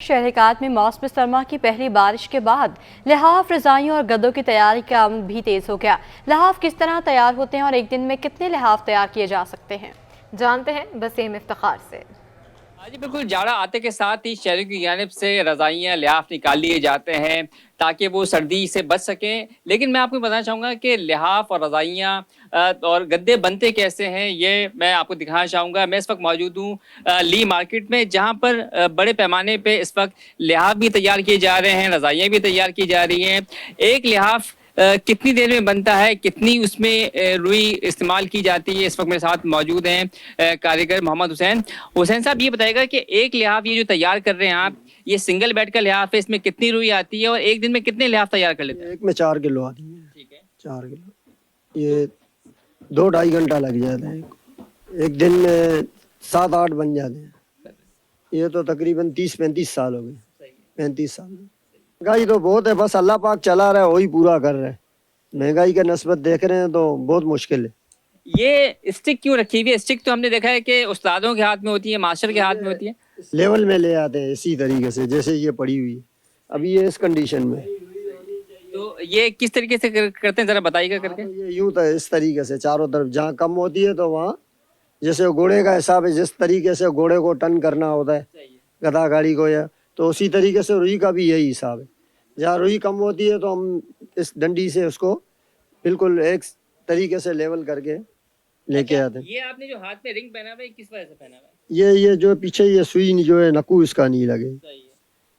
شہرکات میں موسم سرما کی پہلی بارش کے بعد لحاف رضائیوں اور گدوں کی تیاری کا عمل بھی تیز ہو گیا۔ لحاف کس طرح تیار ہوتے ہیں اور ایک دن میں کتنے لحاف تیار کیے جا سکتے ہیں، جانتے ہیں بسیم افتخار سے۔ جی بالکل، جاڑا آتے کے ساتھ ہی شہریوں کی جانب سے رضائیاں لحاف نکال لیے جاتے ہیں تاکہ وہ سردی سے بچ سکیں۔ لیکن میں آپ کو بتانا چاہوں گا کہ لحاف اور رضائیاں اور گدے بنتے کیسے ہیں، یہ میں آپ کو دکھانا چاہوں گا۔ میں اس وقت موجود ہوں لی مارکیٹ میں، جہاں پر بڑے پیمانے پہ اس وقت لحاف بھی تیار کیے جا رہے ہیں، رضائیاں بھی تیار کی جا رہی ہیں۔ ایک لحاف کتنی دیر میں بنتا ہے، کتنی اس میں روئی استعمال کی جاتی ہے، اس وقت میرے ساتھ موجود ہیں کاریگر محمد حسین صاحب۔ یہ بتائے گا کہ ایک لحاف یہ جو تیار کر رہے ہیں آپ، یہ سنگل بیڈ کا لحاف ہے، اس میں کتنی روئی آتی ہے اور ایک دن میں کتنے لحاف تیار کر لیتے ہیں؟ ایک میں 4 کلو آتی ہے۔ ٹھیک ہے، 4 کلو یہ 2-2.5 گھنٹہ لگ جاتا ہے۔ ایک دن میں 7-8 بن جاتے ہیں۔ یہ تو تقریباً 30-35 سال ہو گئے، 35 سال۔ مہنگائی تو بہت ہے، بس اللہ پاک چلا رہا ہے، وہی پورا کر رہا ہے۔ مہنگائی کا نسبت دیکھ رہے ہیں تو بہت مشکل ہے۔ یہ اسٹک کیوں رکھی ہوئی ہے؟ اسٹک تو ہم نے دیکھا ہے کہ استادوں کے ہاتھ میں ہوتی ہے، ماسٹر کے ہاتھ میں ہوتی ہے۔ لیول میں لے آتے ہیں اسی طریقے سے جیسے یہ پڑی ہوئی ہے، ابھی یہ اس کنڈیشن میں۔ تو یہ کس طریقے سے کرتے ہیں، ذرا بتائیے گا کر کے۔ یہ یوں تو اس طریقے سے چاروں طرف جہاں کم ہوتی ہے تو وہاں جیسے گھوڑے کا حساب ہے، جس طریقے سے گھوڑے کو ٹن کرنا ہوتا ہے گدھا گاڑی کو، یا تو اسی طریقے سے روئی کا بھی یہی حساب ہے۔ جہاں روئی کم ہوتی ہے تو ہم اس ڈنڈی سے اس کو بالکل ایک طریقے سے لیول کر کے لے کے آتے ہیں۔ یہ آپ نے جو ہاتھ میں رنگ پہنا ہوا ہے، کس وجہ سے پہنا ہوا ہے؟ یہ جو پیچھے یہ سوئی جو ہے نکو اس کا نہیں لگے،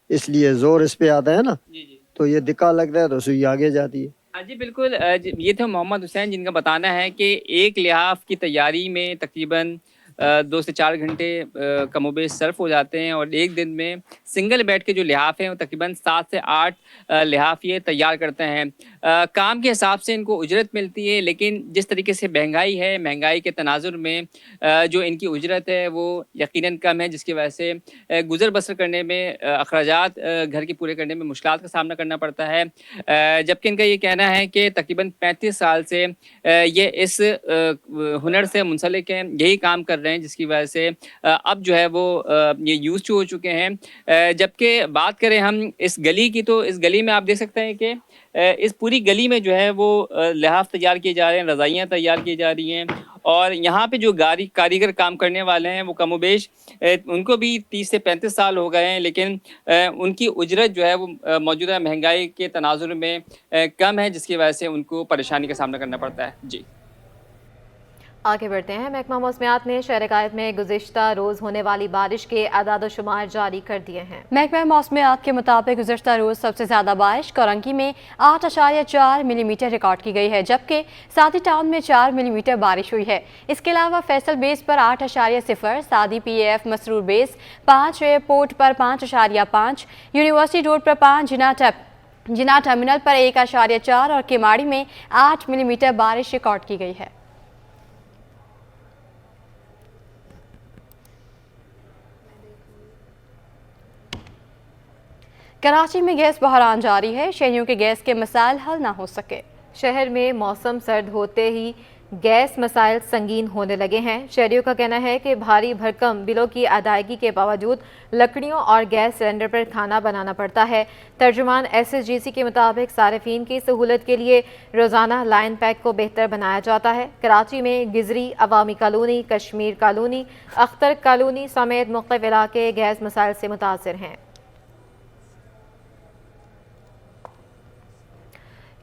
اس لیے زور اس پہ آتا ہے نا، جی جی، تو یہ دکا لگتا ہے تو سوئی آگے جاتی ہے۔ جی بالکل۔ یہ تھے محمد حسین، جن کا بتانا ہے کہ ایک لحاف کی تیاری میں تقریباً 2 سے 4 گھنٹے کم و بیش صرف ہو جاتے ہیں، اور ایک دن میں سنگل بیڈ کے جو لحاف ہیں وہ تقریباً 7 سے 8 لحاف یہ تیار کرتے ہیں۔ کام کے حساب سے ان کو اجرت ملتی ہے، لیکن جس طریقے سے مہنگائی ہے، مہنگائی کے تناظر میں جو ان کی اجرت ہے وہ یقیناً کم ہے، جس کی وجہ سے گزر بسر کرنے میں، اخراجات گھر کے پورے کرنے میں مشکلات کا سامنا کرنا پڑتا ہے۔ جبکہ ان کا یہ کہنا ہے کہ تقریباً 35 سال سے یہ اس ہنر سے منسلک ہیں، یہی کام کر رہے ہیں، جس کی وجہ سے اب جو ہے وہ یہ یوز ٹو ہو چکے ہیں۔ جبکہ بات کریں ہم اس گلی کی، تو اس گلی میں آپ دیکھ سکتے ہیں کہ اس پوری گلی میں جو ہے وہ لحاف تیار کیے جا رہے ہیں، رضائیاں تیار کی جا رہی ہیں، اور یہاں پہ جو کاریگر کام کرنے والے ہیں وہ کم و بیش ان کو بھی 30 سے 35 سال ہو گئے ہیں، لیکن ان کی اجرت جو ہے وہ موجودہ مہنگائی کے تناظر میں کم ہے، جس کی وجہ سے ان کو پریشانی کا سامنا کرنا پڑتا ہے۔ جی آگے بڑھتے ہیں۔ محکمہ موسمیات نے شہرکات میں گزشتہ روز ہونے والی بارش کے اعداد و شمار جاری کر دیے ہیں۔ محکمہ موسمیات کے مطابق گزشتہ روز سب سے زیادہ بارش کورنگی میں 8.4 ملی میٹر ریکارڈ کی گئی ہے، جبکہ سادی ٹاؤن میں 4 ملی میٹر بارش ہوئی ہے۔ اس کے علاوہ فیصل بیس پر 8.0، سادی پی A F Masroor base 5، airport per 5.5، university road per 5، Jinnah terminal پر 1.4 اور کیماڑی میں 8 ملی میٹر بارش ریکارڈ کی گئی ہے۔ کراچی میں گیس بحران جاری ہے، شہریوں کے گیس کے مسائل حل نہ ہو سکے۔ شہر میں موسم سرد ہوتے ہی گیس مسائل سنگین ہونے لگے ہیں۔ شہریوں کا کہنا ہے کہ بھاری بھرکم بلوں کی ادائیگی کے باوجود لکڑیوں اور گیس سلنڈر پر کھانا بنانا پڑتا ہے۔ ترجمان SSGC کے مطابق صارفین کی سہولت کے لیے روزانہ لائن پیک کو بہتر بنایا جاتا ہے۔ کراچی میں گزری، عوامی colony, Kashmir colony, Akhtar colony سمیت مختلف علاقے گیس مسائل سے متاثر ہیں۔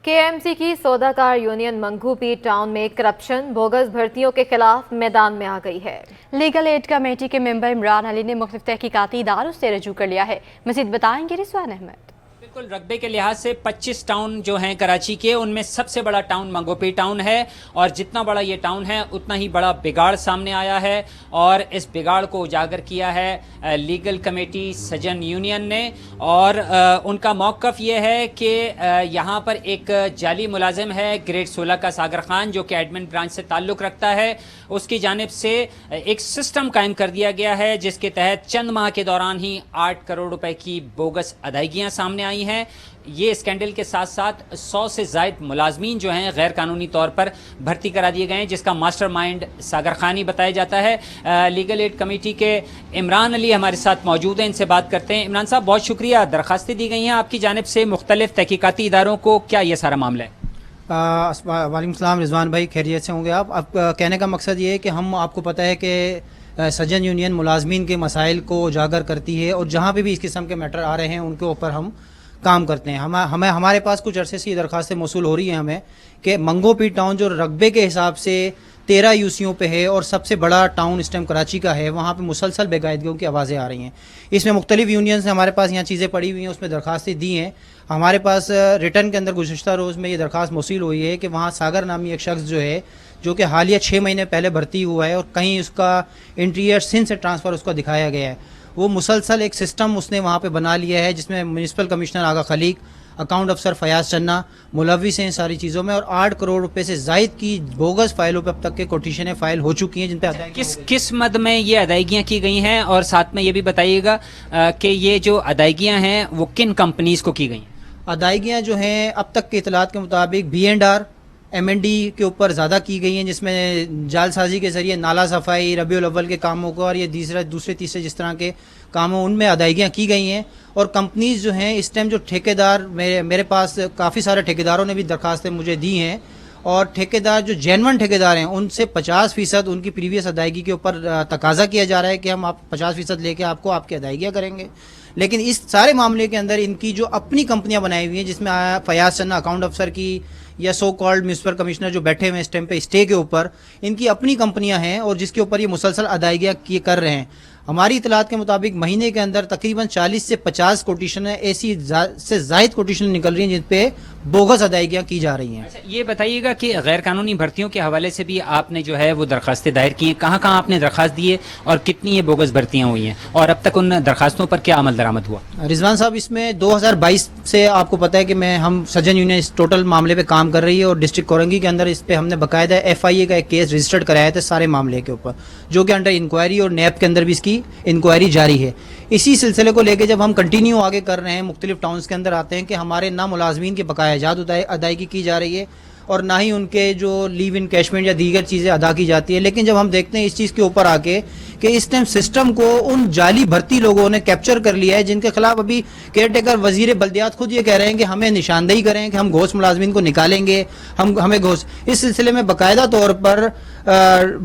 KMC کی سوداکار یونین منگو پیر ٹاؤن میں کرپشن، بوگس بھرتیوں کے خلاف میدان میں آ گئی ہے۔ لیگل ایڈ کمیٹی کے ممبر عمران علی نے مختلف تحقیقاتی اداروں سے رجوع کر لیا ہے۔ مزید بتائیں گے رضوان احمد۔ بالکل، رقبے کے لحاظ سے 25 ٹاؤن جو ہیں کراچی کے، ان میں سب سے بڑا ٹاؤن منگو پیر ٹاؤن ہے، اور جتنا بڑا یہ ٹاؤن ہے اتنا ہی بڑا بگاڑ سامنے آیا ہے، اور اس بگاڑ کو اجاگر کیا ہے لیگل کمیٹی سجن یونین نے، اور ان کا موقف یہ ہے کہ یہاں پر ایک جعلی ملازم ہے گریڈ 16 کا ساگر خان، جو کہ ایڈمن برانچ سے تعلق رکھتا ہے، اس کی جانب سے ایک سسٹم قائم کر دیا گیا ہے جس کے تحت چند ماہ کے دوران ہی 8 کروڑ روپے کی بوگس ادائیگیاں سامنے آئی ہیں. یہ اسکینڈل کے ساتھ ساتھ 100 سے زائد ملازمین جو ہیں غیر قانونی طور پر بھرتی کرا دیے گئے ہیں، جس کا ماسٹر مائنڈ ساگر خان ہی بتایا جاتا ہے. لیگل ایڈ کمیٹی کے عمران علی ہمارے ساتھ موجود ہیں، ان سے بات کرتے ہیں. عمران صاحب بہت شکریہ. درخواستیں دی گئی ہیں آپ کی جانب سے مختلف تحقیقاتی اداروں کو، کیا یہ سارا معاملہ ہے؟ وعلیکم السلام رضوان بھائی، خیریت سے ہوں گے آپ؟ اب کہنے کا مقصد یہ ہے کہ ہم، آپ کو پتہ ہے کہ سجن یونین ملازمین کے مسائل کو اجاگر کرتی ہے، اور جہاں پہ بھی اس قسم کے میٹر آ رہے ہیں ان کے اوپر ہم کام کرتے ہیں. ہمارے پاس کچھ عرصے سے یہ درخواستیں موصول ہو رہی ہیں ہمیں کہ منگو پی ٹاؤن جو رقبے کے حساب سے 13 یوسیوں پہ ہے اور سب سے بڑا ٹاؤن اس ٹائم کراچی کا ہے، وہاں پہ مسلسل بے قاعدگیوں کی آوازیں آ رہی ہیں. اس میں مختلف یونین سے ہمارے پاس یہاں چیزیں پڑی ہوئی ہیں، اس میں درخواستیں دی ہیں. ہمارے پاس ریٹرن کے اندر گزشتہ روز میں یہ درخواست موصول ہوئی ہے کہ وہاں ساگر نامی ایک شخص جو ہے، جو کہ حالیہ 6 مہینے پہلے بھرتی ہوا ہے اور کہیں اس کا انٹیریئر سندھ سے ٹرانسفر اس کو دکھایا گیا ہے، وہ مسلسل ایک سسٹم اس نے وہاں پہ بنا لیا ہے جس میں میونسپل کمشنر آغا خلیق، اکاؤنٹ افسر فیاض چنا ملوث ہیں ان ساری چیزوں میں، اور 8 کروڑ روپے سے زائد کی بوگس فائلوں پہ اب تک کے کوٹیشنیں فائل ہو چکی ہیں جن پہ کس مد میں یہ ادائیگیاں کی گئی ہیں، اور ساتھ میں یہ بھی بتائیے گا کہ یہ جو ادائیگیاں ہیں وہ کن کمپنیز کو کی گئی ہیں؟ ادائیگیاں جو ہیں اب تک کے اطلاعات کے مطابق B&R M&D کے اوپر زیادہ کی گئی ہیں، جس میں جال سازی کے ذریعے نالا صفائی، ربیع الاول کے کاموں کو اور یہ دوسرے تیسرے جس طرح کے کاموں ان میں ادائیگیاں کی گئی ہیں. اور کمپنیز جو ہیں اس ٹائم جو ٹھیکیدار، میرے پاس کافی سارے ٹھیکیداروں نے بھی درخواستیں مجھے دی ہیں، اور ٹھیکیدار جو جینون ٹھیکیدار ہیں ان سے 50% ان کی پریویس ادائیگی کے اوپر تقاضا کیا جا رہا ہے کہ ہم آپ 50% لے کے آپ کو آپ کی ادائیگیاں کریں گے. لیکن اس سارے معاملے کے اندر ان کی جو اپنی کمپنیاں بنائی ہوئی ہیں، جس میں فیاض چنا اکاؤنٹ افسر کی یا سو کالڈ میونسپل کمشنر جو بیٹھے ہوئے ہیں اس ٹائم پہ اسٹے کے اوپر، ان کی اپنی کمپنیاں ہیں اور جس کے اوپر یہ مسلسل ادائیگیاں کر رہے ہیں. ہماری اطلاعات کے مطابق مہینے کے اندر تقریباً 40 سے 50 کوٹیشنیں ایسی سے زائد کوٹیشن نکل رہی ہیں جن پہ بوگس ادائیگیاں کی جا رہی ہیں. یہ بتائیے گا کہ غیر قانونی بھرتیوں کے حوالے سے بھی آپ نے جو ہے وہ درخواستیں دائر کی ہیں، کہاں کہاں آپ نے درخواست دی ہے اور کتنی یہ بوگس بھرتیاں ہوئی ہیں، اور اب تک ان درخواستوں پر کیا عمل درآمد ہوا؟ رضوان صاحب، اس میں 2022 سے آپ کو پتہ ہے کہ ہم سجن یونین اس ٹوٹل معاملے پہ کام کر رہی ہے، اور ڈسٹرکٹ کورنگی کے اندر اس پہ ہم نے باقاعدہ FIA کا ایک کیس رجسٹرڈ کرایا تھا سارے معاملے کے اوپر، جو کہ انڈر انکوائری، اور نیب کے اندر بھی اس کی انکوائری جاری ہے. اسی سلسلے کو لے کے جب ہم کنٹینیو آگے کر رہے ہیں، مختلف ٹاؤنز کے اندر آتے ہیں کہ ہمارے نہ ملازمین کے بقایا جات ادائیگی کی جا رہی ہے اور نہ ہی ان کے جو لیو انکیشمنٹ یا دیگر چیزیں ادا کی جاتی ہے. لیکن جب ہم دیکھتے ہیں اس چیز کے اوپر آ کے کہ اس ٹائم سسٹم کو ان جعلی بھرتی لوگوں نے کیپچر کر لیا ہے، جن کے خلاف ابھی کیئر ٹیکر وزیر بلدیات خود یہ کہہ رہے ہیں کہ ہمیں نشاندہی کریں کہ ہم گھوست ملازمین کو نکالیں گے، ہمیں گھوست. اس سلسلے میں باقاعدہ طور پر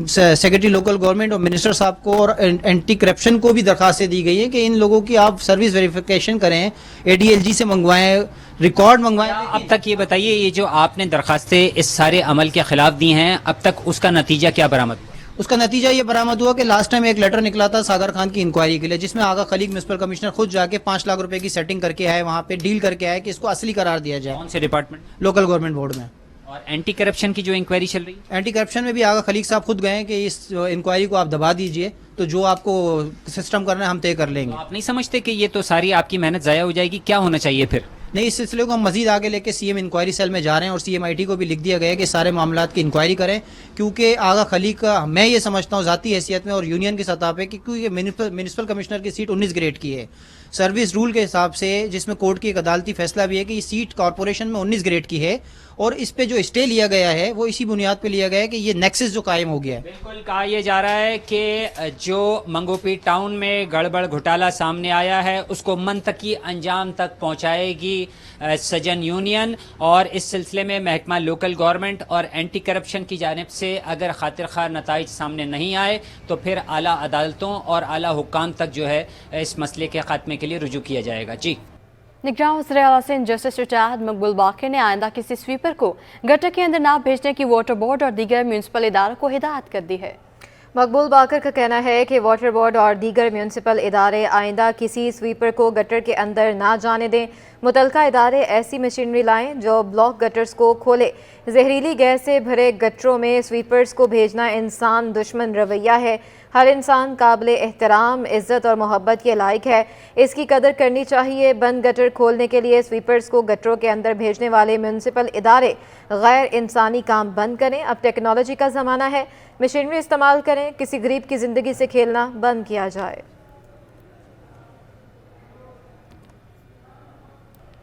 سیکرٹری لوکل گورنمنٹ اور منسٹر صاحب کو اور اینٹی کرپشن کو بھی درخواستیں دی گئی ہیں کہ ان لوگوں کی آپ سروس ویریفیکیشن کریں، ADLG سے منگوائیں، ریکارڈ منگوائیں. اب تک یہ بتائیے، یہ جو آپ نے درخواستیں اس سارے عمل کے خلاف دی ہیں، اب تک اس کا نتیجہ کیا برآمد ہوا؟ اس کا نتیجہ یہ برآمد ہوا کہ لاسٹ ٹائم ایک لیٹر نکلا تھا ساگر خان کی انکوائری کے لیے، جس میں آغا خلیق میونسپل کمشنر خود جا کے 5 لاکھ روپے کی سیٹنگ کر کے آئے، وہاں پہ ڈیل کر کے آئے کہ اس کو اصلی قرار دیا جائے. کون سے ڈپارٹمنٹ؟ لوکل گورنمنٹ بورڈ میں. اور اینٹی کرپشن کی جو انکوائری چل رہی ہے، اینٹی کرپشن میں بھی آغا خلیق صاحب خود گئے ہیں کہ اس انکوائری کو آپ دبا دیجئے، تو جو آپ کو سسٹم کرنا ہے ہم طے کر لیں گے. آپ نہیں سمجھتے کہ یہ تو ساری آپ کی محنت ضائع ہو جائے گی؟ کیا ہونا چاہیے پھر؟ نہیں، اس سلسلے کو ہم مزید آگے لے کے CM انکوائری سیل میں جا رہے ہیں، اور CMIT کو بھی لکھ دیا گیا ہے کہ سارے معاملات کی انکوائری کریں، کیونکہ آغا خلیق کا میں یہ سمجھتا ہوں ذاتی حیثیت میں اور یونین کی سطح پہ کہ کیونکہ میونسپل کمشنر کی سیٹ 19 گریڈ کی ہے سروس رول کے حساب سے، جس میں کورٹ کی ایک عدالتی فیصلہ بھی ہے کہ یہ سیٹ کارپوریشن میں 19 گریڈ کی ہے، اور اس پہ جو اسٹے لیا گیا ہے وہ اسی بنیاد پہ لیا گیا ہے کہ یہ نیکسس جو قائم ہو گیا ہے. بالکل کہا یہ جا رہا ہے کہ جو منگو پی ٹاؤن میں گڑبڑ گھوٹالا سامنے آیا ہے اس کو منطقی انجام تک پہنچائے گی سجن یونین، اور اس سلسلے میں محکمہ لوکل گورنمنٹ اور اینٹی کرپشن کی جانب سے اگر خاطر خواہ نتائج سامنے نہیں آئے تو پھر اعلیٰ عدالتوں اور اعلیٰ حکام تک جو ہے اس مسئلے کے خاتمے کے لیے رجوع کیا جائے گا. جی، نگراں وزیر اعلیٰ سندھ جسٹس ریٹائرڈ مقبول باقر نے آئندہ کسی سویپر کو گٹر کے اندر نہ بھیجنے کی واٹر بورڈ اور دیگر میونسپل اداروں کو ہدایت کر دی ہے. مقبول باقر کا کہنا ہے کہ واٹر بورڈ اور دیگر میونسپل ادارے آئندہ کسی سویپر کو گٹر کے اندر نہ جانے دیں. متعلقہ ادارے ایسی مشینری لائیں جو بلاک گٹرز کو کھولے. زہریلی گیس سے بھرے گٹروں میں سویپرز کو بھیجنا انسان دشمن رویہ ہے. ہر انسان قابل احترام، عزت اور محبت کے لائق ہے، اس کی قدر کرنی چاہیے. بند گٹر کھولنے کے لیے سویپرز کو گٹروں کے اندر بھیجنے والے میونسپل ادارے غیر انسانی کام بند کریں. اب ٹیکنالوجی کا زمانہ ہے، مشینری استعمال کریں. کسی غریب کی زندگی سے کھیلنا بند کیا جائے.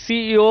CEO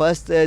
1